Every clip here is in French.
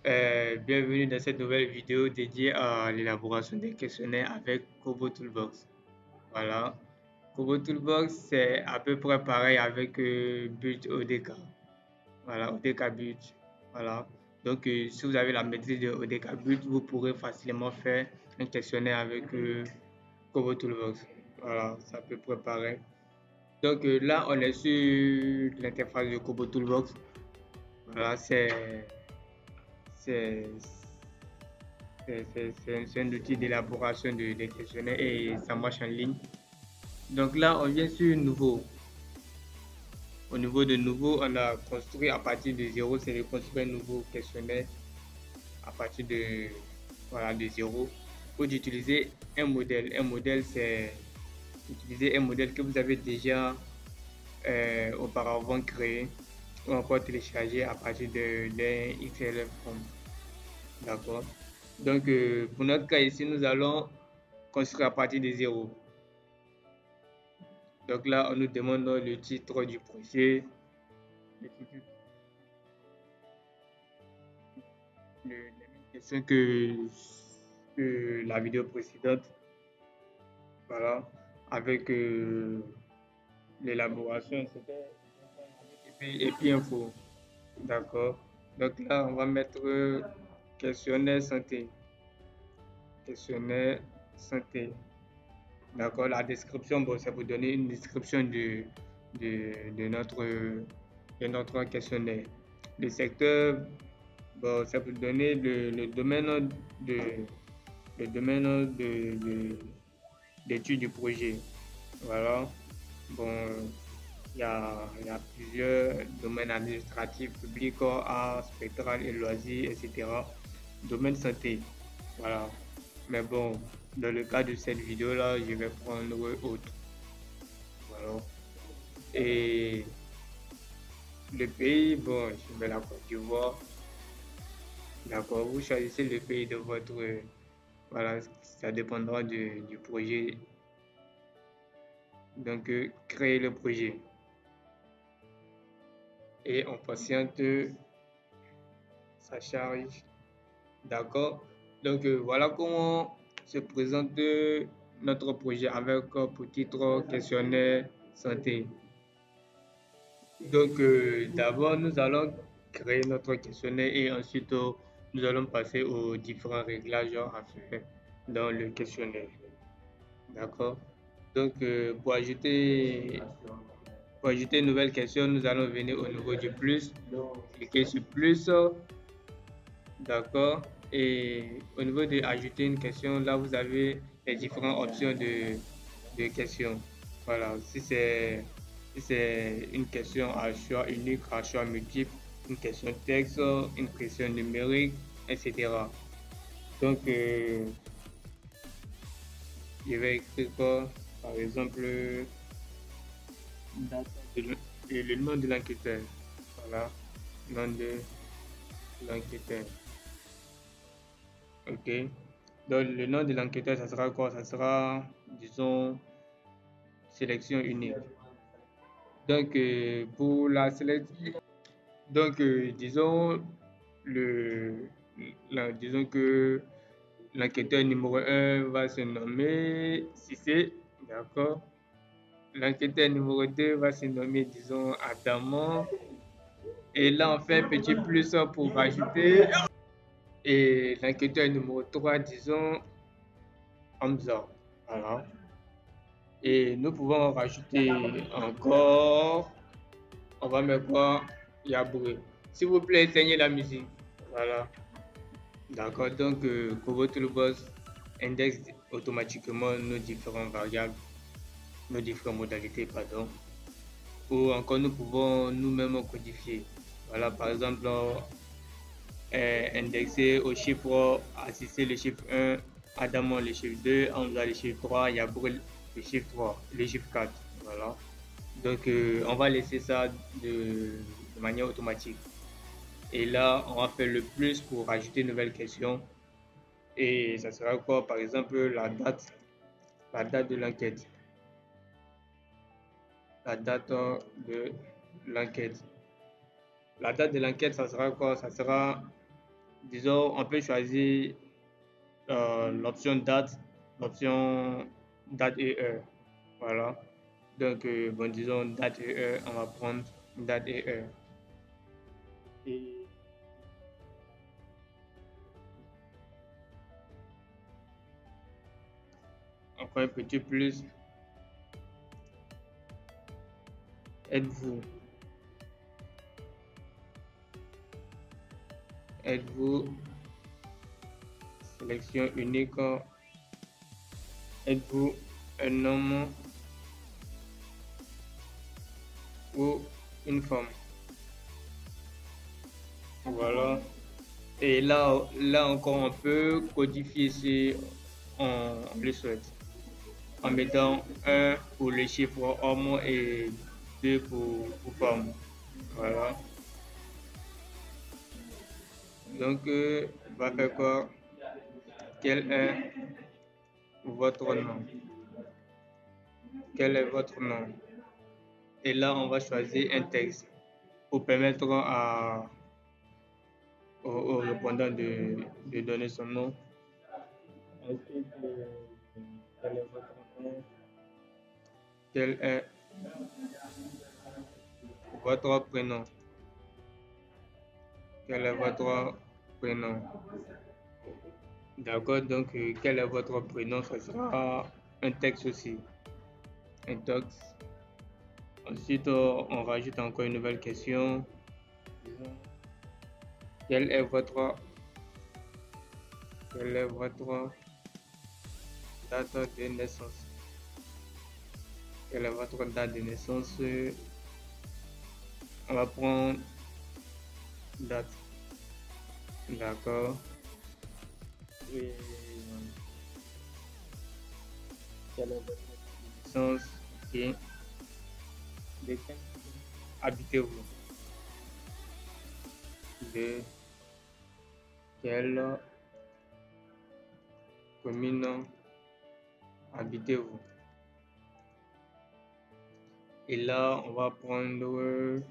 Bienvenue dans cette nouvelle vidéo dédiée à l'élaboration des questionnaires avec Kobo Toolbox. Voilà. Kobo Toolbox, c'est à peu près pareil avec Build ODK. Voilà, ODK Build. Voilà. Donc, si vous avez la maîtrise de ODK Build, vous pourrez facilement faire un questionnaire avec Kobo Toolbox. Voilà, c'est à peu près pareil. Donc, là, on est sur l'interface de Kobo Toolbox. Voilà, c'est c'est un outil d'élaboration des questionnaires et ça marche en ligne. Donc là, on vient sur nouveau. Au niveau de nouveau, on a construit à partir de zéro, c'est de construire un nouveau questionnaire à partir de, voilà, de zéro. Ou d'utiliser un modèle. Un modèle, c'est utiliser un modèle que vous avez déjà auparavant créé ou encore téléchargé à partir d'un XLF form. D'accord. Donc, pour notre cas ici, nous allons construire à partir de zéro. Donc là, on nous demande le titre du projet, les mêmes questions que la vidéo précédente. Voilà, avec l'élaboration, c'était et puis info. D'accord. Donc là, on va mettre questionnaire santé. Questionnaire santé. D'accord. La description, bon, c'est pour donner une description de notre questionnaire. Le secteur, bon, c'est pour donner le domaine de le domaine d'étude du projet. Voilà. Bon, il y a plusieurs domaines administratifs, publics, arts, spectral et loisirs, etc. Domaine santé. Voilà. Mais bon, dans le cas de cette vidéo-là, je vais prendre autre. Voilà. Et le pays, bon, je mets la Côte d'Ivoire. D'accord, vous choisissez le pays de votre. Voilà, ça dépendra du projet. Donc, créer le projet. Et on patiente, ça charge. D'accord. Donc, voilà comment se présente notre projet avec pour titre questionnaire santé. Donc, d'abord, nous allons créer notre questionnaire et ensuite, nous allons passer aux différents réglages à faire dans le questionnaire. D'accord. Donc, pour ajouter une nouvelle question, nous allons venir au niveau du plus, cliquer sur plus, d'accord. Et au niveau de ajouter une question, là, vous avez les différentes options de questions. Voilà, si c'est une question à choix unique, à choix multiple, une question texte, une question numérique, etc. Donc, je vais écrire quoi? Par exemple, et le nom de l'enquêteur. Voilà, nom de l'enquêteur. Ok. Donc, le nom de l'enquêteur, ça sera quoi? Ça sera, disons, sélection unique. Donc, pour la sélection, donc, disons, le, disons que l'enquêteur numéro un va se nommer Cissé, d'accord? L'enquêteur numéro 2 va se nommer, disons, Adamant. Et là, on fait un petit plus pour rajouter. Et l'enquêteur numéro 3, disons, Hamza. Voilà. Et nous pouvons rajouter encore. On va mettre quoi? Yaboué. S'il vous plaît, éteignez la musique. Voilà. D'accord. Donc, Kobo Toolbox indexe automatiquement nos différentes variables, nos différentes modalités, pardon. Ou encore, nous pouvons nous-mêmes codifier. Voilà, par exemple, indexer au chiffre, assister le chiffre 1, Adamon le chiffre 2, Hamza le chiffre 3, Yabour le chiffre 3, le chiffre 4. Voilà. Donc, on va laisser ça de manière automatique. Et là, on va faire le plus pour ajouter une nouvelle question. Et ça sera quoi? Par exemple, la date de l'enquête. La date de l'enquête. La date de l'enquête, ça sera quoi? Ça sera disons, on peut choisir l'option date et heure. Voilà. Donc, bon, disons date et heure, on va prendre date et heure. Et encore un petit plus, êtes-vous êtes-vous sélection unique, êtes-vous un homme ou une femme? Voilà. Et là encore, on peut codifier si on le souhaite, en mettant un pour le chiffre homme et deux pour femme. Voilà. Donc, on va faire quoi? Quel est votre nom? Quel est votre nom? Et là, on va choisir un texte pour permettre au répondant de donner son nom. Ensuite, quel est votre nom? Quel est votre prénom? Quel est votre prénom? D'accord, donc quel est votre prénom? Ce sera un texte aussi. Un texte. Ensuite, on rajoute encore une nouvelle question. Quelle est votre date de naissance? Quelle est votre date de naissance? On va prendre date. D'accord. Et quelle est votre naissance? Ok. De quel habitez-vous? De quelle commune habitez-vous? Et là, on va prendre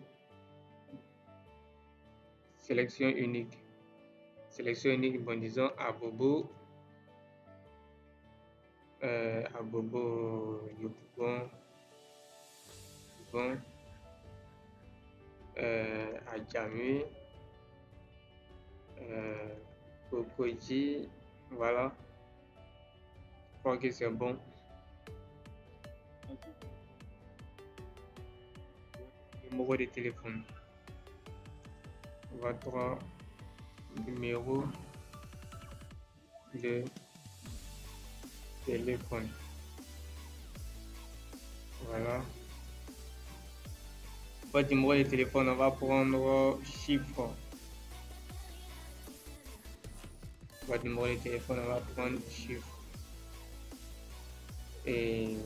sélection unique. Sélection unique, bon, disons Abobo. Abobo, Yopougon, bon, Adjamé, Kokoji, voilà. Je crois que c'est bon. Numéro de téléphone. Votre numéro de téléphone. Voilà. Votre numéro de téléphone, on va prendre chiffre. Votre numéro de téléphone, on va prendre chiffre. Et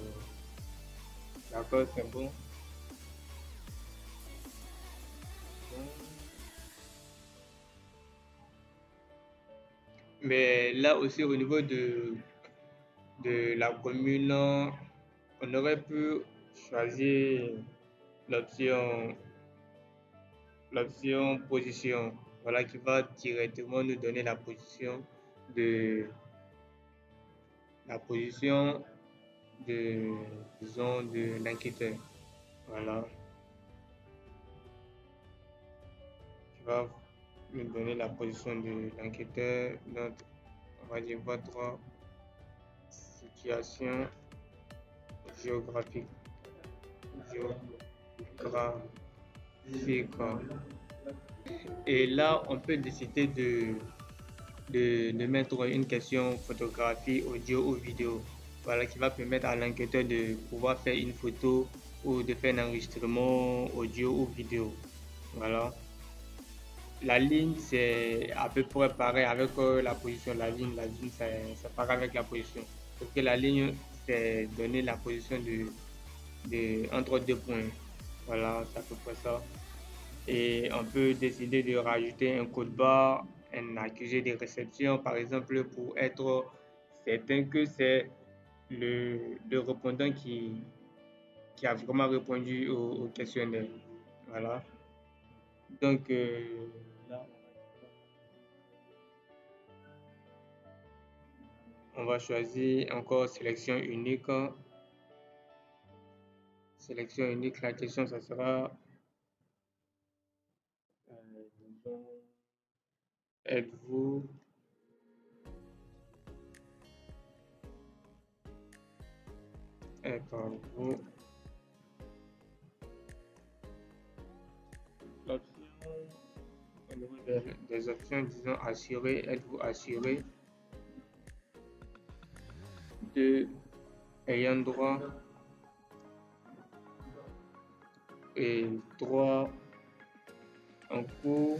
d'accord, c'est bon. Mais là aussi, au niveau de la commune, on aurait pu choisir l'option position, voilà, qui va directement nous donner de la position de, disons, de l'enquêteur. Voilà, qui va nous donner la position de l'enquêteur. Donc, on va dire votre situation géographique. Et là, on peut décider de mettre une question photographie, audio ou vidéo. Voilà, qui va permettre à l'enquêteur de pouvoir faire une photo ou de faire un enregistrement audio ou vidéo. Voilà. La ligne, c'est à peu près pareil avec la position. La ligne, c'est pareil avec la position. Parce que la ligne, c'est donner la position entre deux points. Voilà, c'est à peu près ça. Et on peut décider de rajouter un code barre, un accusé de réception, par exemple, pour être certain que c'est le répondant qui a vraiment répondu au questionnaire. Voilà. Donc, là, On va choisir encore sélection unique. Sélection unique, la question, ça sera disons, êtes-vous l'option au niveau des options, disons assuré, êtes-vous assuré de ayant droit et droit en cours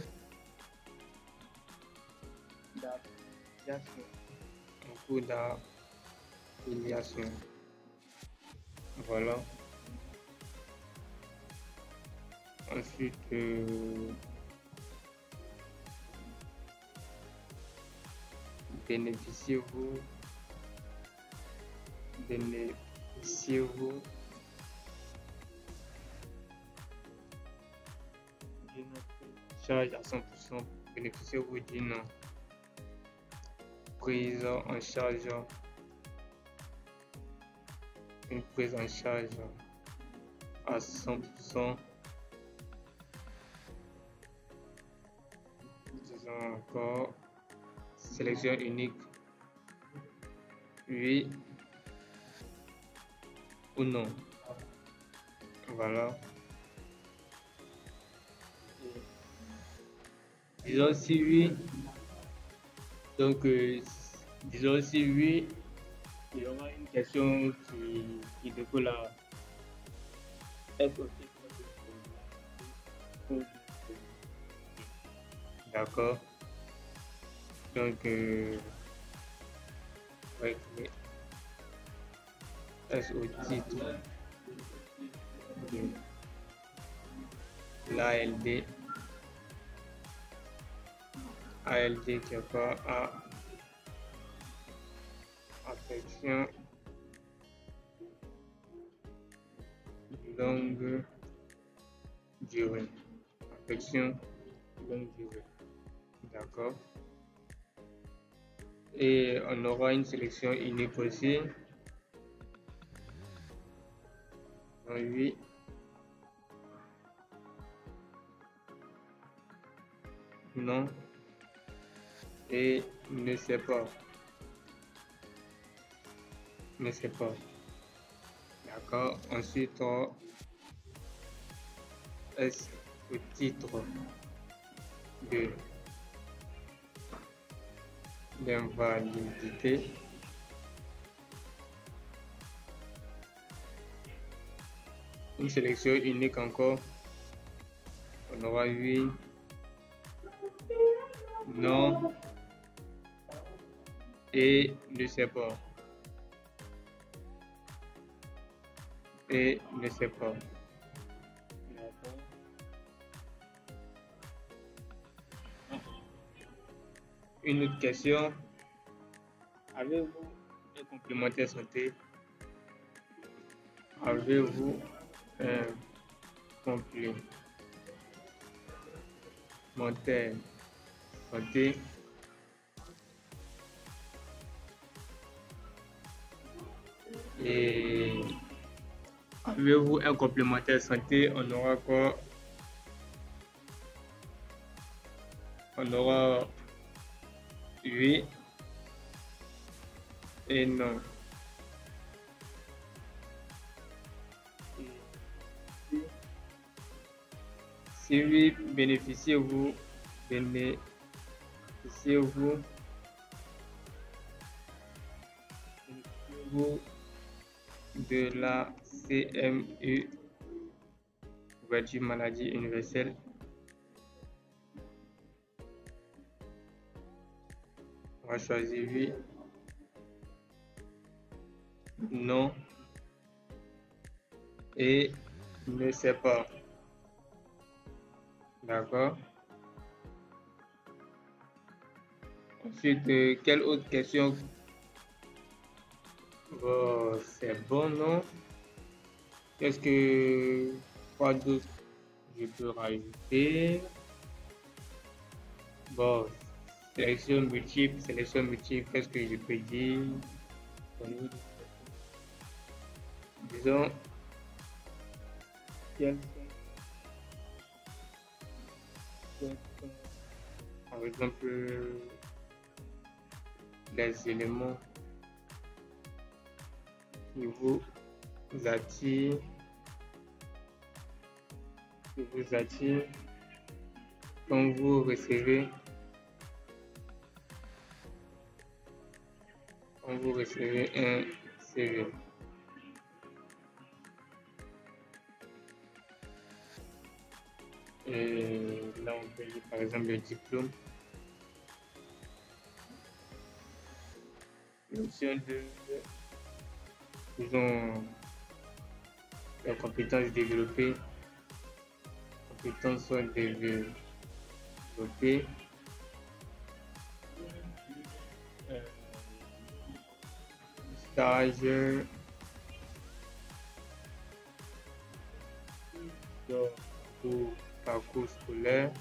d'affiliation. En cours d'affiliation. Voilà. Ensuite, bénéficiez-vous d'une charge à 100%, bénéficiez-vous d'une prise en charge, une prise en charge à 100%. Disons encore, sélection unique, oui ou non. Voilà. Disons si oui, donc disons si oui, il y aura une question qui découle à être aussi. D'accord. Donc, ouais, est-ce au titre de l'ALD, ALD quelque part à affection longue durée. Affection longue durée. D'accord. Et on aura une sélection unique aussi. Oui. Non. Et ne sais pas. Ne sais pas. D'accord. Ensuite, est-ce au titre de l'invalidité, une sélection unique encore. On aura oui, non et ne sais pas. Et ne sais pas. Une autre question. Avez-vous un complémentaire santé? Avez-vous un complémentaire santé? Et avez-vous un complémentaire santé? On aura quoi? On aura oui et non. Si oui, bénéficiez-vous de la CMU, couverture maladie universelle? On va choisir oui, non et ne sais pas. D'accord. Ensuite, quelle autre question? Bon, c'est bon, non? Qu'est-ce que quoi d'autre je peux rajouter? Bon, sélection multiple, qu'est-ce que je peux dire? Disons, quels sont, par exemple, les éléments qui vous attirent, quand vous recevez un CV. Et là, on peut dire par exemple le diplôme. Notion de, disons, les compétences développées. Compétences sont développées. Stage. Pour parcours scolaire.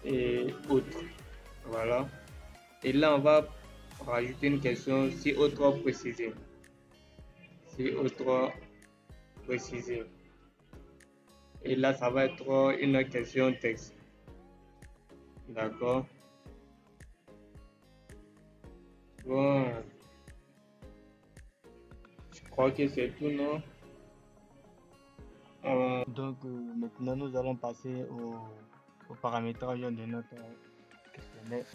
Et autres. Voilà. Et là, on va rajouter une question si autre précisé. Et là, ça va être une question texte. D'accord. Bon. Je crois que c'est tout, non? Donc, maintenant, nous allons passer au paramétrage de notre questionnaire.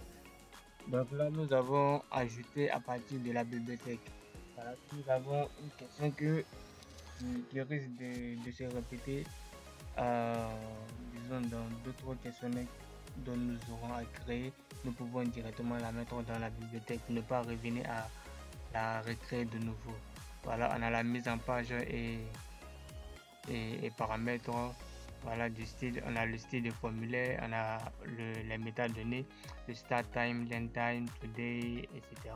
Donc là, nous avons ajouté à partir de la bibliothèque. Voilà, nous avons une question qui risque de se répéter, disons, dans d'autres questionnaires dont nous aurons à créer. Nous pouvons directement la mettre dans la bibliothèque, ne pas revenir à la recréer de nouveau. Voilà, on a la mise en page et paramètres. Voilà, du style, on a le style de formulaire, on a les métadonnées, le start time, l'end time, today, etc.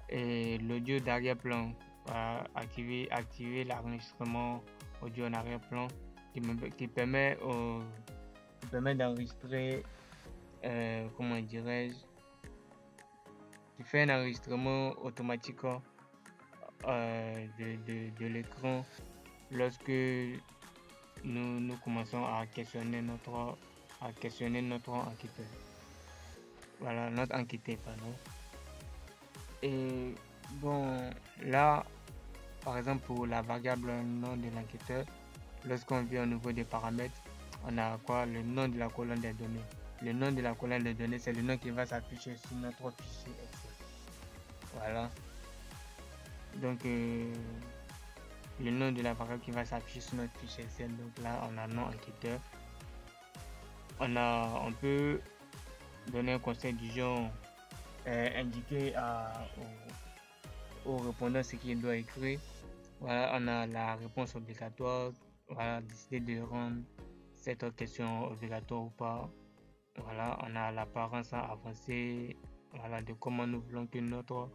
Et l'audio d'arrière-plan, activer l'enregistrement audio en arrière-plan qui permet d'enregistrer, comment dirais-je, qui fait un enregistrement automatique de l'écran lorsque nous commençons à questionner notre enquêteur. Voilà, notre enquêteur, pardon. Et bon, là, par exemple, pour la variable nom de l'enquêteur, lorsqu'on vient au niveau des paramètres, on a quoi? Le nom de la colonne des données. Le nom de la colonne des données, c'est le nom qui va s'afficher sur notre fichier Excel. Voilà. Donc, le nom de la variable qui va s'afficher sur notre fichier Excel. Donc là, on a nom enquêteur. On peut donner un conseil du genre indiquer au répondant ce qu'il doit écrire. Voilà, on a la réponse obligatoire. Voilà, décider de rendre cette question obligatoire ou pas. Voilà, on a l'apparence avancée. Voilà, de comment nous voulons que notre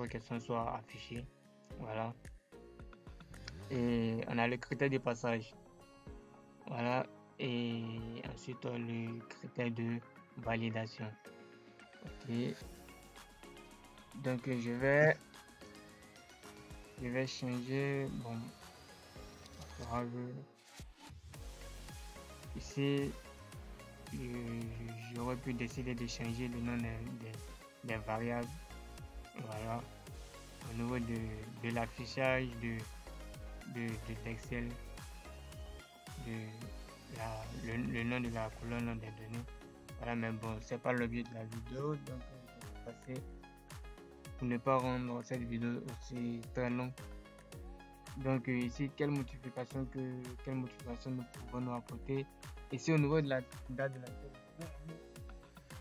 question soit affichée. Voilà. Et on a le critère de passage. Voilà. Et ensuite le critère de validation. Ok. Donc je vais changer. Bon. Ici, j'aurais pu décider de changer le nom des variables. Voilà. Au niveau de l'affichage de l'Excel, le nom de la colonne des données. Voilà, mais bon, c'est pas l'objet de la vidéo, donc on va passer pour ne pas rendre cette vidéo aussi très longue. Donc ici, quelle motivation nous pouvons nous apporter. Ici, au niveau de la date de la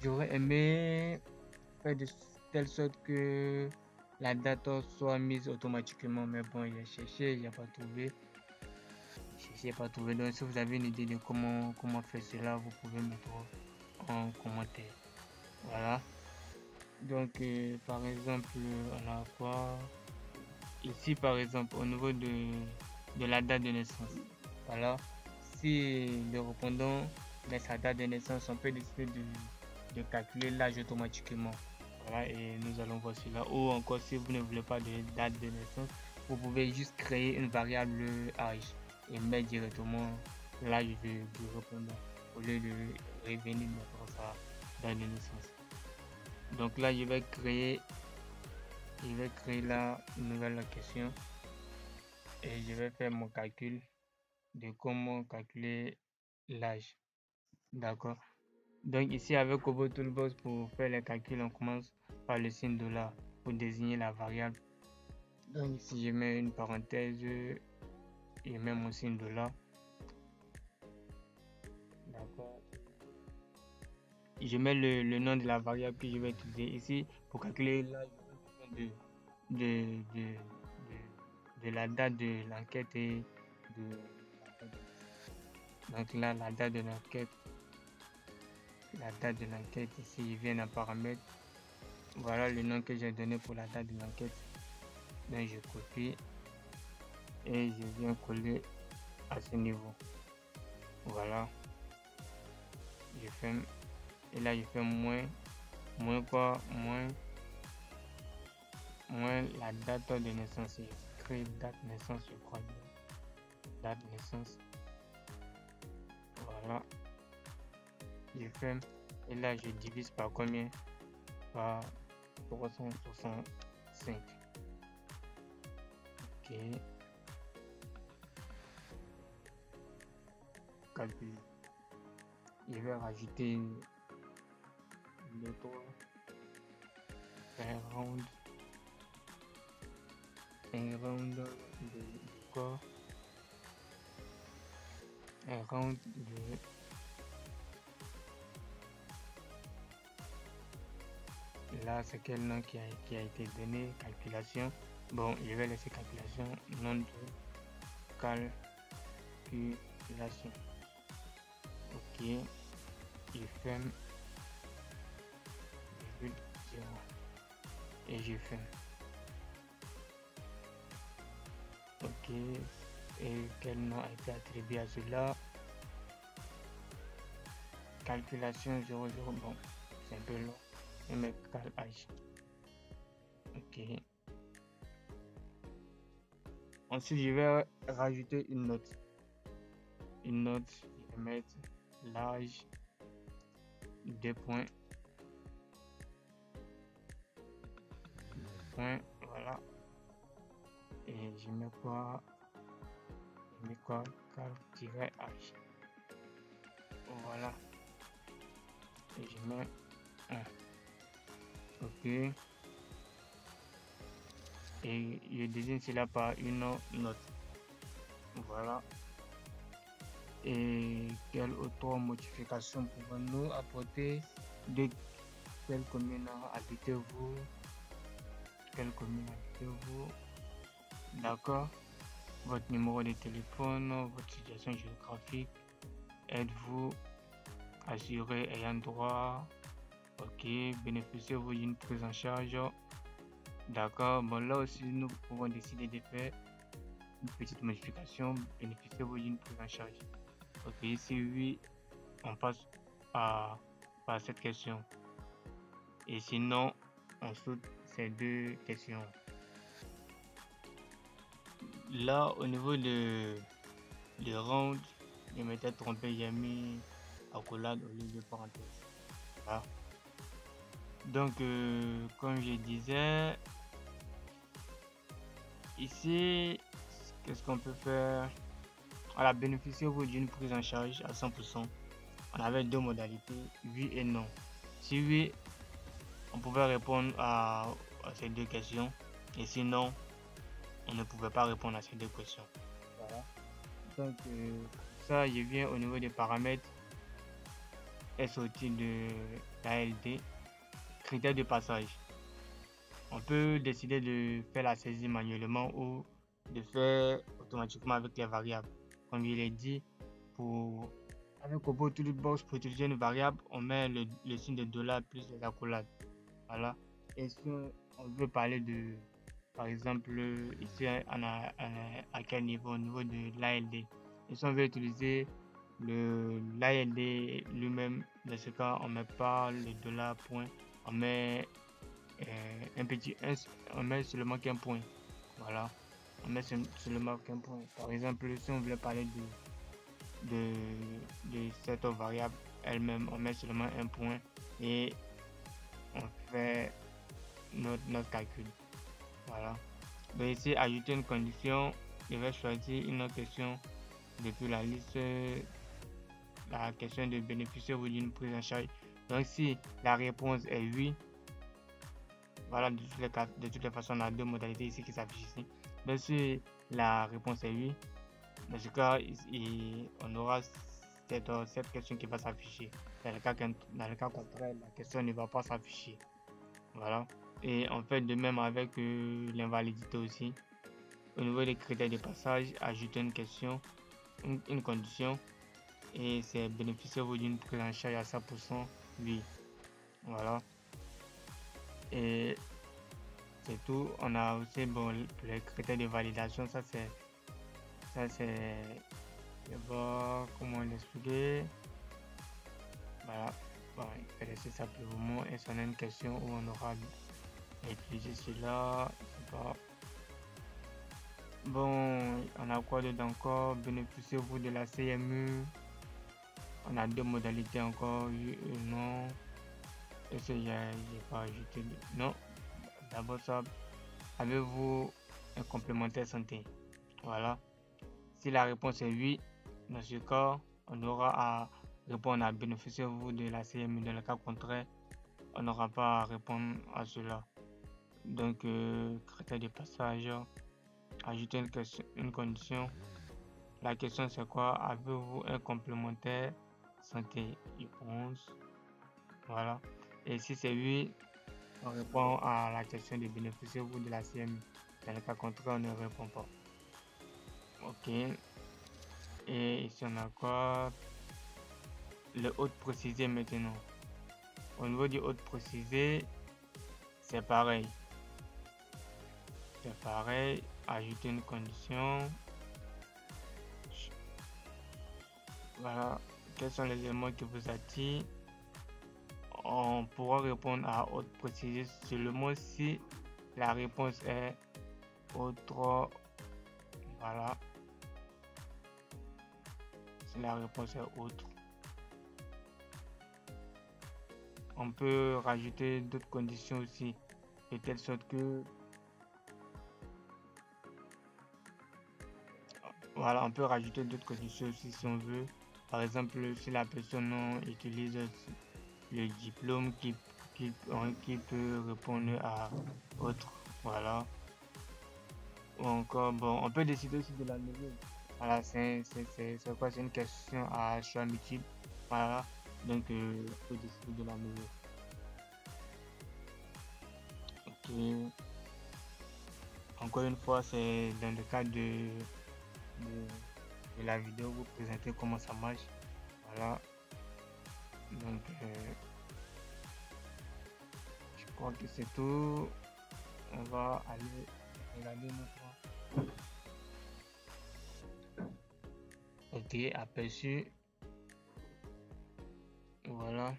j'aurais aimé faire de telle sorte que la date soit mise automatiquement, mais bon, j'ai cherché, il n'y a pas trouvé. Donc si vous avez une idée de comment faire cela, vous pouvez mettre en commentaire. Voilà. Donc par exemple, on a quoi ici? Par exemple, au niveau de la date de naissance, Voilà. Si le répondant met sa date de naissance, on peut décider de calculer l'âge automatiquement. Voilà, et nous allons voir cela. Ou encore, si vous ne voulez pas de date de naissance, vous pouvez juste créer une variable âge et mettre directement l'âge du répondant au lieu de revenir mettre sa date de naissance. Donc là, je vais créer là une nouvelle question et je vais faire mon calcul de comment calculer l'âge. D'accord. Donc ici avec Kobo Toolbox, pour faire les calculs, on commence par le signe $, pour désigner la variable. Donc ici je mets une parenthèse et mets mon signe $. D'accord. Je mets le nom de la variable que je vais utiliser ici pour calculer l'âge. De la date de l'enquête et de donc là la date de l'enquête ici il vient en paramètre. Voilà le nom que j'ai donné pour la date de l'enquête. Donc je copie et je viens coller à ce niveau. Voilà, je ferme et là je fais moins la date de naissance. Je crée date naissance, je crois. Date naissance. Voilà, je ferme et là je divise par combien? Par 365. Ok, calcul. Je vais rajouter le 3, un round de quoi? Un round de là, c'est quel nom qui a été donné? Calculation. Bon, je vais laisser calculation, nom de calculation. Ok, je ferme, et je ferme. Ok, et quel nom a été attribué à cela? Calculation 00. Bon, c'est un peu long. Je mets cal h. Ok. Ensuite, je vais rajouter une note. Je vais mettre l'âge, 2 points. Voilà. Et je mets quoi? Cal-h. Voilà. Et je mets 1. Ok. Et je désigne cela par une note. Voilà. Et quelle autre modification pouvons-nous apporter? De quelle commune habitez-vous? D'accord. Votre numéro de téléphone, votre situation géographique, êtes-vous assuré ayant droit? Ok, bénéficiez-vous d'une prise en charge? D'accord. Bon, là aussi nous pouvons décider de faire une petite modification. Bénéficiez-vous d'une prise en charge? Ok, si oui, on passe à cette question. Et sinon, on saute ces 2 questions. Là, au niveau de round, je m'étais trompé, j'ai mis accolade au lieu de parenthèse. Voilà. Donc, comme je disais, ici, qu'est-ce qu'on peut faire? Voilà, bénéficiez-vous d'une prise en charge à 100%. On avait 2 modalités, oui et non. Si oui, on pouvait répondre à ces 2 questions. Et sinon, on ne pouvait pas répondre à ces 2 questions. Voilà. Donc, ça, je viens au niveau des paramètres SOT de l'ALD. Critères de passage. On peut décider de faire la saisie manuellement ou de faire automatiquement avec les variables. Comme je l'ai dit, avec Kobo Toolbox, pour utiliser une variable, on met le signe de $ plus les accolades. Voilà. Et si on veut parler de, par exemple, ici, à quel niveau? Au niveau de l'ALD. Et si on veut utiliser l'ALD lui-même, dans ce cas, on met pas le dollar point, on met on met seulement qu'un point. Voilà, on met seulement qu'un point. Par exemple, si on voulait parler de cette variable elle-même, on met seulement un point et on fait notre calcul. Voilà. Donc ici, ajouter une condition, je vais choisir une autre question depuis la liste, la question de bénéficier d'une prise en charge. Donc si la réponse est oui, voilà, de toutes les façons, on a deux modalités ici qui s'affichent ici. Donc si la réponse est oui, dans ce cas, on aura cette question qui va s'afficher. Dans le cas contraire, la question ne va pas s'afficher. Voilà. Et on fait de même avec l'invalidité aussi. Au niveau des critères de passage, ajouter une question, une condition, et c'est bénéficiez-vous d'une prise en charge à 100%, oui. Voilà. Et c'est tout. On a aussi les critères de validation, ça c'est je vais voir comment l'expliquer. Voilà. Bon, il faut laisser ça pour le moment et ça on a une question où on aura utilisé cela. Je sais pas. Bon, on a quoi dedans encore? Bénéficiez-vous de la CMU? On a deux modalités encore, oui et non. Est-ce que j'ai pas ajouté? Non. D'abord ça, avez-vous un complémentaire santé? Voilà. Si la réponse est oui, dans ce cas, on aura à répondre à bénéficiez-vous de la CMU. Dans le cas contraire, on n'aura pas à répondre à cela. Donc, critère de passage, ajouter une condition. La question c'est quoi? Avez-vous un complémentaire santé? Réponse. Voilà. Et si c'est oui, on répond à la question de bénéficiez-vous de la CMU. Dans le cas contraire, on ne répond pas. Ok. Et ici on a quoi? Le hôte précisé maintenant. Au niveau du hôte précisé, c'est pareil. C'est pareil. Ajouter une condition. Voilà. Quels sont les éléments qui vous attirent? On pourra répondre à hôte précisé seulement si la réponse est autre. Voilà. Si la réponse est autre. On peut rajouter d'autres conditions aussi, de telle sorte que voilà, on peut rajouter d'autres conditions aussi si on veut. Par exemple, si la personne utilise le diplôme qui peut répondre à autre. Voilà. Ou encore, bon, on peut décider aussi de la lever. Voilà, c'est quoi? C'est une question à choix multiple. Voilà. Donc, on peut décider de la lever. Ok. Encore une fois, c'est dans le cadre de la vidéo, vous présenter comment ça marche. Voilà. Donc, je crois que c'est tout. On va aller regarder notre. Ok, aperçu. Voilà.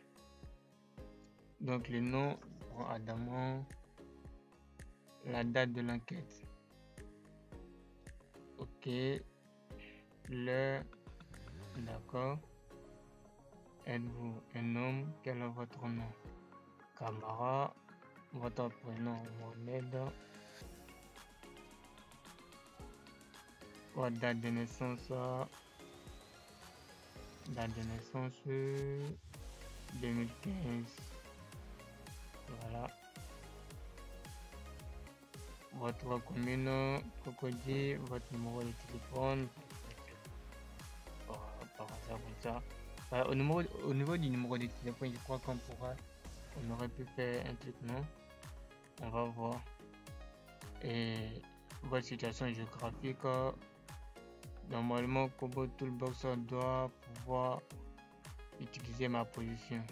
Donc, le nom pour Adamo. La date de l'enquête. Ok. L'heure. D'accord. Êtes-vous un homme? Quel est votre nom? Camara. Votre prénom Mohamed. Votre date de naissance. Date de naissance 2015. Voilà. Votre commune, Cocody, votre numéro de téléphone. Par hasard comme ça. Au niveau du numéro de téléphone, je crois on aurait pu faire un truc, non? On va voir. Et votre situation géographique, normalement, Kobo Toolbox doit pouvoir utiliser ma position.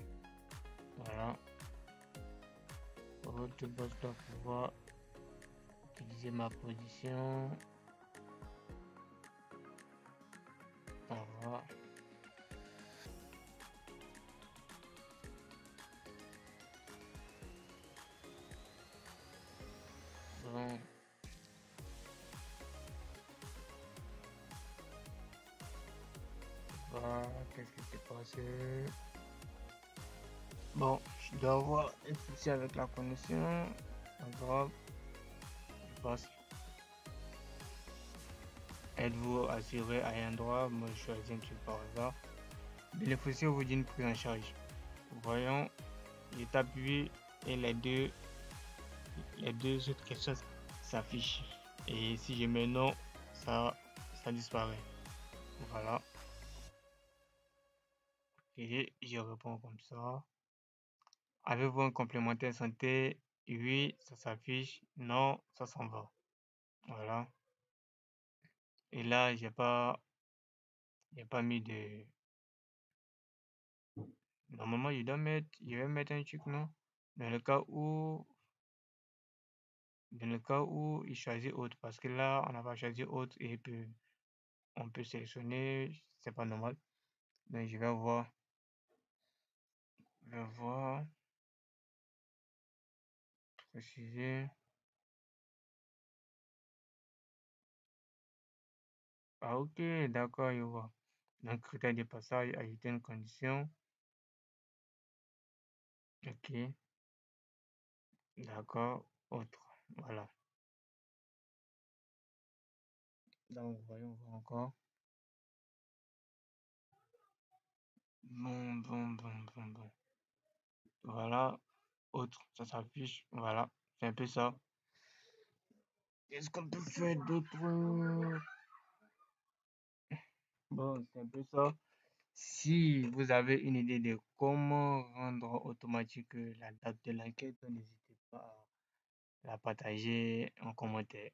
Voilà. Kobo Toolbox doit pouvoir utiliser ma position. Voilà. Bon. Voilà, qu'est-ce qui s'est passé? Bon, je dois avoir un souci avec la connexion. Pas grave, je passe. Êtes-vous assuré à un endroit? Moi, je choisis un truc par hasard. Bénéficier vous d'une prise en charge. Voyons, je tape oui et les deux autres questions s'affichent. Et si je mets non, ça disparaît. Voilà. Et je réponds comme ça. Avez-vous un complémentaire santé? Oui, ça s'affiche. Non, ça s'en va. Voilà. Et là, j'ai pas mis de. Normalement, je vais mettre un truc, non? Dans le cas où, il choisit autre, parce que là, on n'a pas choisi autre et puis on peut sélectionner, c'est pas normal. Donc, je vais voir, préciser. Ah, ok, d'accord, je vois. Donc, critère de passage, ajouter une condition. Ok, d'accord, autre. Voilà. Donc, voyons voir encore. Bon. Voilà, autre, ça s'affiche. Voilà, c'est un peu ça. Est-ce qu'on peut faire d'autres? Bon, c'est un peu ça. Si vous avez une idée de comment rendre automatique la date de l'enquête, n'hésitez pas à la partager en commentaire.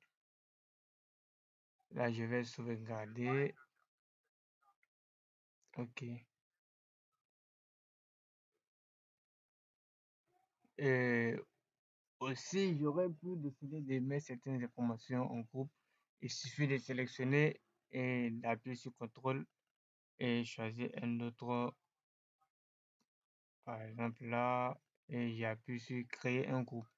Là, je vais sauvegarder. Ok. Et aussi, j'aurais pu décider de mettre certaines informations en groupe. Il suffit de sélectionner et d'appuyer sur CTRL et choisir un autre, par exemple là, et j'appuie sur créer un groupe.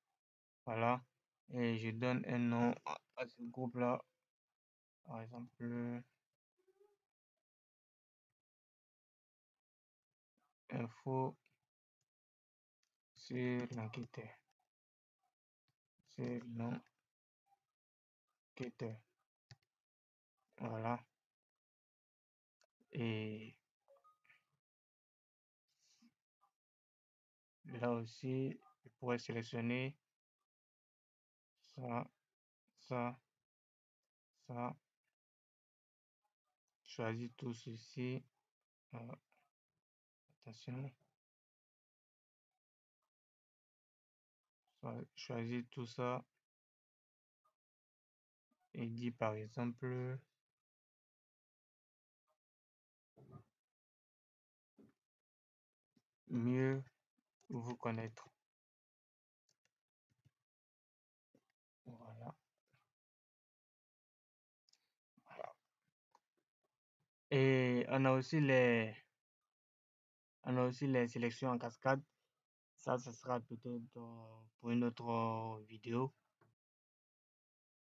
Voilà. Et je donne un nom à ce groupe-là. Par exemple, info sur l'enquêteur. Sur l'enquêteur. Voilà. Et là aussi, je pourrais sélectionner ça, ça, ça. Choisis tout ceci. Attention. Choisis tout ça et dis par exemple mieux vous connaître. Voilà. Et on a aussi les sélections en cascade. Ça sera peut-être pour une autre vidéo.